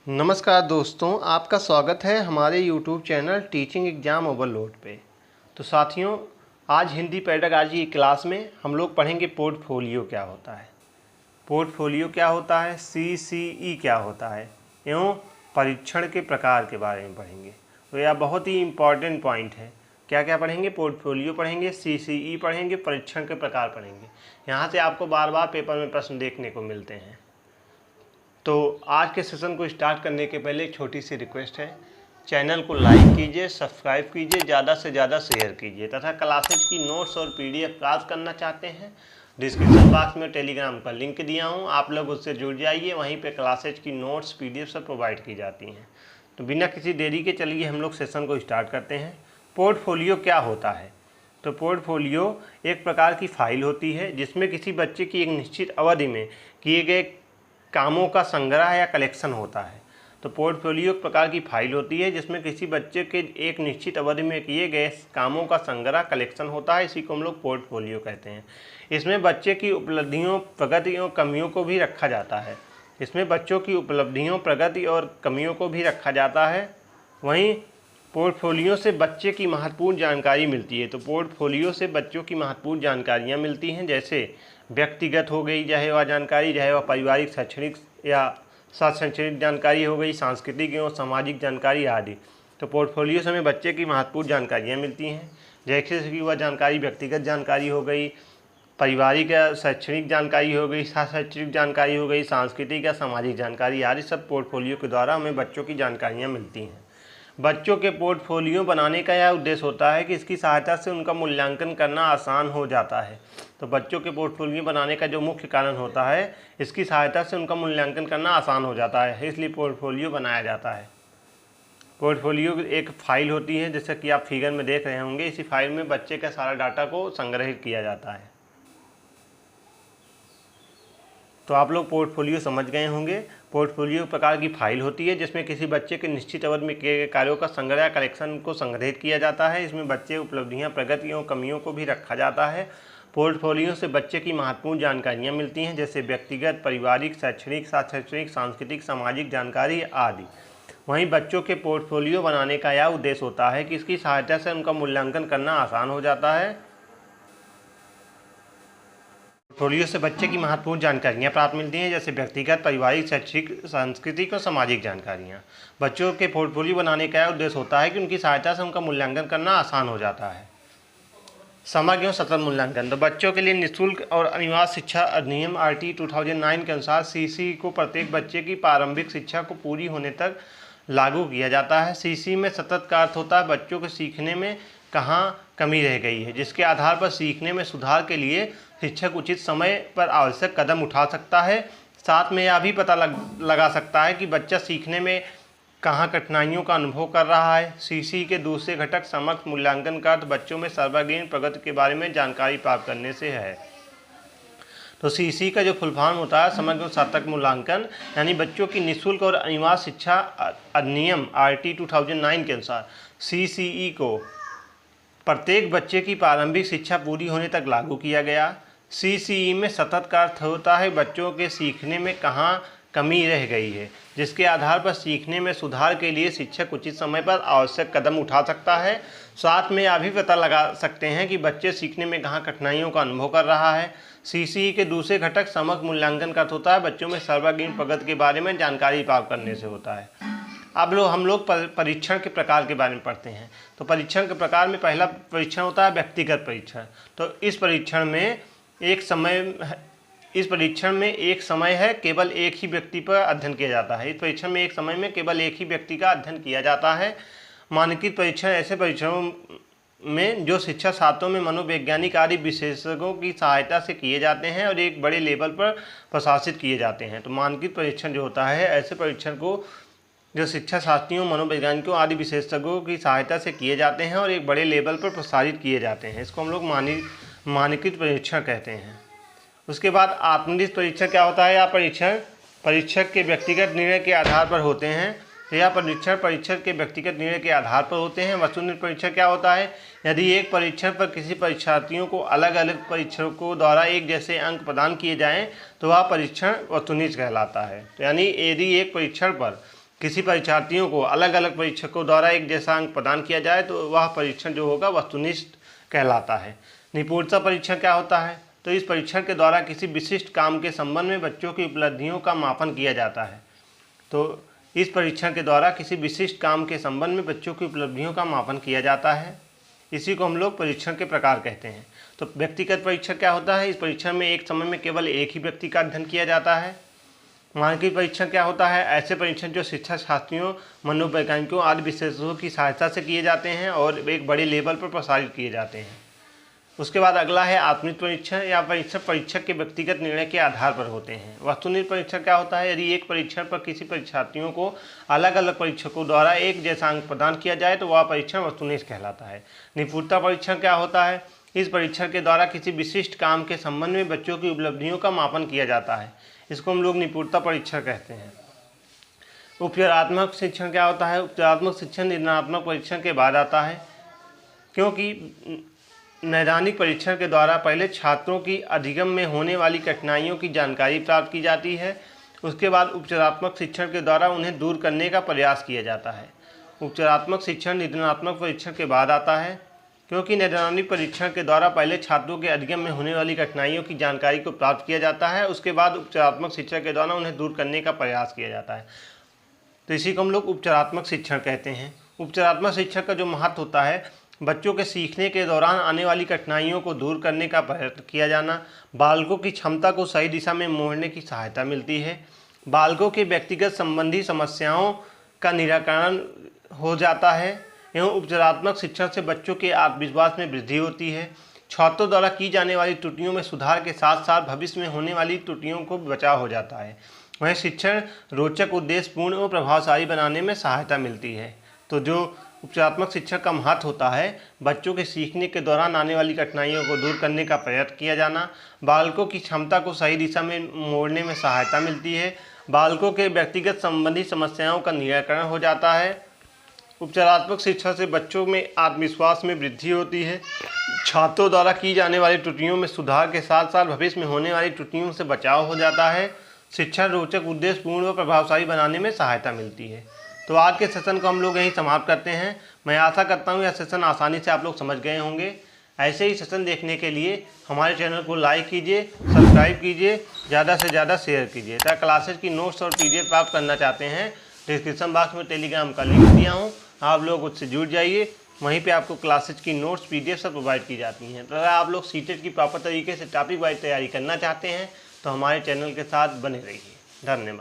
नमस्कार दोस्तों, आपका स्वागत है हमारे YouTube channel teaching exam overload पे। तो साथियों, आज हिंदी पेडागॉजी की क्लास में हम लोग पढ़ेंगे पोर्टफोलियो क्या होता है, पोर्टफोलियो क्या होता है, CCE क्या होता है एवं परीक्षण के प्रकार के बारे में पढ़ेंगे। तो यह बहुत ही इम्पॉर्टेंट पॉइंट है। क्या क्या पढ़ेंगे? पोर्टफोलियो पढ़ेंगे, CCE पढ़ेंगे, परीक्षण के प्रकार पढ़ेंगे। यहाँ से आपको बार बार पेपर में प्रश्न देखने को मिलते हैं। तो आज के सेशन को स्टार्ट करने के पहले एक छोटी सी रिक्वेस्ट है, चैनल को लाइक कीजिए, सब्सक्राइब कीजिए, ज़्यादा से ज़्यादा शेयर कीजिए तथा क्लासेज की नोट्स और PDF प्राप्त करना चाहते हैं, डिस्क्रिप्शन बॉक्स में टेलीग्राम का लिंक दिया हूँ, आप लोग उससे जुड़ जाइए। वहीं पे क्लासेज की नोट्स PDF सब प्रोवाइड की जाती हैं। तो बिना किसी देरी के चलिए हम लोग सेशन को स्टार्ट करते हैं। पोर्टफोलियो क्या होता है? तो पोर्टफोलियो एक प्रकार की फाइल होती है जिसमें किसी बच्चे की एक निश्चित अवधि में किए गए कामों का संग्रह या कलेक्शन होता है। तो पोर्टफोलियो एक प्रकार की फाइल होती है जिसमें किसी बच्चे के एक निश्चित अवधि में किए गए कामों का संग्रह कलेक्शन होता है। इसी को हम लोग पोर्टफोलियो कहते हैं। इसमें बच्चे की उपलब्धियों, प्रगतियों, कमियों को भी रखा जाता है। इसमें बच्चों की उपलब्धियों, प्रगति और कमियों को भी रखा जाता है। वहीं पोर्टफोलियो से बच्चे की महत्वपूर्ण जानकारी मिलती है। तो पोर्टफोलियो से बच्चों की महत्वपूर्ण जानकारियाँ मिलती हैं, जैसे व्यक्तिगत हो गई चाहे वह जानकारी, चाहे वह पारिवारिक, शैक्षणिक या शैक्षणिक जानकारी हो गई, सांस्कृतिक एवं सामाजिक जानकारी आदि। तो पोर्टफोलियो से हमें बच्चे की महत्वपूर्ण जानकारियाँ मिलती हैं, जैसे कि वह जानकारी व्यक्तिगत जानकारी हो गई, पारिवारिक या शैक्षणिक जानकारी हो गई, शैक्षणिक जानकारी हो गई, सांस्कृतिक या सामाजिक जानकारी आदि सब पोर्टफोलियो के द्वारा हमें बच्चों की जानकारियाँ मिलती हैं। बच्चों के पोर्टफोलियो बनाने का यह उद्देश्य होता है कि इसकी सहायता से उनका मूल्यांकन करना आसान हो जाता है। तो बच्चों के पोर्टफोलियो बनाने का जो मुख्य कारण होता है, इसकी सहायता से उनका मूल्यांकन करना आसान हो जाता है, इसलिए पोर्टफोलियो बनाया जाता है। पोर्टफोलियो एक फाइल होती है, जैसे कि आप फिगर में देख रहे होंगे। इसी फाइल में बच्चे का सारा डाटा को संग्रहित किया जाता है। तो आप लोग पोर्टफोलियो समझ गए होंगे। पोर्टफोलियो प्रकार की फाइल होती है जिसमें किसी बच्चे के निश्चित अवधि में किए गए कार्यों का संग्रह या कलेक्शन को संग्रहित किया जाता है। इसमें बच्चे उपलब्धियां, प्रगतियों, कमियों को भी रखा जाता है। पोर्टफोलियो से बच्चे की महत्वपूर्ण जानकारियां मिलती हैं, जैसे व्यक्तिगत, पारिवारिक, शैक्षणिक, सांस्कृतिक, सामाजिक जानकारी आदि। वहीं बच्चों के पोर्टफोलियो बनाने का यह उद्देश्य होता है कि इसकी सहायता से उनका मूल्यांकन करना आसान हो जाता है। पोर्टफोलियो से बच्चे की महत्वपूर्ण जानकारियाँ प्राप्त मिलती हैं, जैसे व्यक्तिगत, पारिवारिक, शैक्षिक, सांस्कृतिक और सामाजिक जानकारियाँ। बच्चों के पोर्टफोलियो बनाने का उद्देश्य होता है कि उनकी सहायता से उनका मूल्यांकन करना आसान हो जाता है। समग्र एवं सतत मूल्यांकन। तो बच्चों के लिए निःशुल्क और अनिवार्य शिक्षा अधिनियम RT 2009 के अनुसार CC को प्रत्येक बच्चे की प्रारंभिक शिक्षा को पूरी होने तक लागू किया जाता है। CC में सतत का अर्थ होता है बच्चों के सीखने में कहाँ कमी रह गई है, जिसके आधार पर सीखने में सुधार के लिए शिक्षक उचित समय पर आवश्यक कदम उठा सकता है। साथ में यह भी पता लगा सकता है कि बच्चा सीखने में कहाँ कठिनाइयों का अनुभव कर रहा है। CC के दूसरे घटक समग्र मूल्यांकन का अर्थ बच्चों में सर्वांगीण प्रगति के बारे में जानकारी प्राप्त करने से है। तो CC का जो फुल फॉर्म होता है समग्र सतत मूल्यांकन, यानी बच्चों की निःशुल्क और अनिवार्य शिक्षा अधिनियम RT 2009 के अनुसार CCE को प्रत्येक बच्चे की प्रारंभिक शिक्षा पूरी होने तक लागू किया गया। CCE में सतत का अर्थ होता है बच्चों के सीखने में कहाँ कमी रह गई है, जिसके आधार पर सीखने में सुधार के लिए शिक्षक उचित समय पर आवश्यक कदम उठा सकता है। साथ में यह भी पता लगा सकते हैं कि बच्चे सीखने में कहाँ कठिनाइयों का अनुभव कर रहा है। CCE के दूसरे घटक समग्र मूल्यांकन का अर्थ होता है बच्चों में सर्वांगीण प्रगति के बारे में जानकारी प्राप्त करने से होता है। अब हम लोग परीक्षण के प्रकार के बारे में पढ़ते हैं। तो परीक्षण के प्रकार में पहला परीक्षण होता है व्यक्तिगत परीक्षण। तो इस परीक्षण में एक समय है, केवल एक ही व्यक्ति पर अध्ययन किया जाता है। इस परीक्षण में एक समय में केवल एक ही व्यक्ति का अध्ययन किया जाता है। मानकीकृत परीक्षण ऐसे परीक्षणों में जो शिक्षा शास्त्रों में मनोवैज्ञानिक आदि विशेषज्ञों की सहायता से किए जाते हैं और एक बड़े लेवल पर प्रशासित किए जाते हैं। तो मानकीकृत परीक्षण जो होता है, ऐसे परीक्षण को जो शिक्षा शास्त्रियों, मनोवैज्ञानिकों आदि विशेषज्ञों की सहायता से किए जाते हैं और एक बड़े लेवल पर प्रसारित किए जाते हैं। इसको हम लोग मानकीकृत परीक्षण कहते हैं। उसके बाद आत्मनिष्ठ परीक्षण क्या होता है? यह परीक्षण परीक्षक के व्यक्तिगत निर्णय के आधार पर होते हैं। तो यह परीक्षण परीक्षक के व्यक्तिगत निर्णय के आधार पर होते हैं। वस्तुनिष्ठ परीक्षण क्या होता है? यदि एक परीक्षण पर किसी परीक्षार्थियों को अलग अलग परीक्षकों द्वारा एक जैसे अंक प्रदान किए जाएं तो वह परीक्षण वस्तुनिष्ठ कहलाता है। तो यानी यदि एक परीक्षण पर किसी परीक्षार्थियों को अलग अलग परीक्षकों द्वारा एक जैसा अंक प्रदान किया जाए तो वह परीक्षण जो होगा वस्तुनिष्ठ कहलाता है। निपुणता परीक्षण क्या होता है? तो इस परीक्षण के द्वारा किसी विशिष्ट काम के संबंध में बच्चों की उपलब्धियों का मापन किया जाता है। तो इस परीक्षण के द्वारा किसी विशिष्ट काम के संबंध में बच्चों की उपलब्धियों का मापन किया जाता है। इसी को हम लोग परीक्षण के प्रकार कहते हैं। तो व्यक्तिगत परीक्षण क्या होता है? इस परीक्षण में एक समय में केवल एक ही व्यक्ति का अध्ययन किया जाता है। मानकीय परीक्षण क्या होता है? ऐसे परीक्षण जो शिक्षा शास्त्रियों, मनोवैज्ञानिकों आदि विशेषज्ञों की सहायता से किए जाते हैं और एक बड़े लेवल पर प्रसारित किए जाते हैं। उसके बाद अगला है आत्मिक परीक्षण या परीक्षण परीक्षक के व्यक्तिगत निर्णय के आधार पर होते हैं। वस्तुनिष्ठ परीक्षण क्या होता है? यदि एक परीक्षण पर किसी परीक्षार्थियों को अलग अलग परीक्षकों द्वारा एक जैसा अंक प्रदान किया जाए तो वह परीक्षण वस्तुनिष्ठ कहलाता है। निपुणता परीक्षण क्या होता है? इस परीक्षण के द्वारा किसी विशिष्ट काम के संबंध में बच्चों की उपलब्धियों का मापन किया जाता है। इसको हम लोग निपुणता परीक्षण कहते हैं। उपचारात्मक शिक्षण क्या होता है? उपचारात्मक शिक्षण निर्णयात्मक परीक्षण के बाद आता है, क्योंकि नैदानिक परीक्षण के द्वारा पहले छात्रों की अधिगम में होने वाली कठिनाइयों की जानकारी प्राप्त की जाती है। उसके बाद उपचारात्मक शिक्षण के द्वारा उन्हें दूर करने का प्रयास किया जाता है। उपचारात्मक शिक्षण निर्णयात्मक परीक्षण के बाद आता है, क्योंकि नैदानिक परीक्षण के द्वारा पहले छात्रों के अधिगम में होने वाली कठिनाइयों की जानकारी को प्राप्त किया जाता है। उसके बाद उपचारात्मक शिक्षण के द्वारा उन्हें दूर करने का प्रयास किया जाता है। तो इसी को हम लोग उपचारात्मक शिक्षण कहते हैं। उपचारात्मक शिक्षण का जो महत्व होता है, बच्चों के सीखने के दौरान आने वाली कठिनाइयों को दूर करने का प्रयत्न किया जाना, बालकों की क्षमता को सही दिशा में मोड़ने की सहायता मिलती है, बालकों के व्यक्तिगत संबंधी समस्याओं का निराकरण हो जाता है एवं उपचारात्मक शिक्षण से बच्चों के आत्मविश्वास में वृद्धि होती है। छात्रों द्वारा की जाने वाली त्रुटियों में सुधार के साथ साथ भविष्य में होने वाली त्रुटियों को बचाव हो जाता है। वहीं शिक्षण रोचक, उद्देश्यपूर्ण और प्रभावशाली बनाने में सहायता मिलती है। तो जो उपचारात्मक शिक्षण का महत्व होता है, बच्चों के सीखने के दौरान आने वाली कठिनाइयों को दूर करने का प्रयत्न किया जाना, बालकों की क्षमता को सही दिशा में मोड़ने में सहायता मिलती है, बालकों के व्यक्तिगत संबंधी समस्याओं का निराकरण हो जाता है। उपचारात्मक शिक्षा से बच्चों में आत्मविश्वास में वृद्धि होती है, छात्रों द्वारा की जाने वाली त्रुटियों में सुधार के साथ साथ भविष्य में होने वाली त्रुटियों से बचाव हो जाता है, शिक्षा रोचक, उद्देश्यपूर्ण और प्रभावशाली बनाने में सहायता मिलती है। तो आज के सेशन को हम लोग यहीं समाप्त करते हैं। मैं आशा करता हूँ यह सेशन आसानी से आप लोग समझ गए होंगे। ऐसे ही सेशन देखने के लिए हमारे चैनल को लाइक कीजिए, सब्सक्राइब कीजिए, ज़्यादा से ज़्यादा शेयर कीजिए। अगर क्लासेज की नोट्स और PDF प्राप्त करना चाहते हैं, डिस्क्रिप्शन बॉक्स में टेलीग्राम का लिंक दिया हूँ, आप लोग उससे जुड़ जाइए। वहीं पे आपको क्लासेज की नोट्स, PDF सब प्रोवाइड की जाती हैं। तो अगर आप लोग सीटेट की प्रॉपर तरीके से टॉपिक वाइज तैयारी करना चाहते हैं तो हमारे चैनल के साथ बने रहिए। धन्यवाद।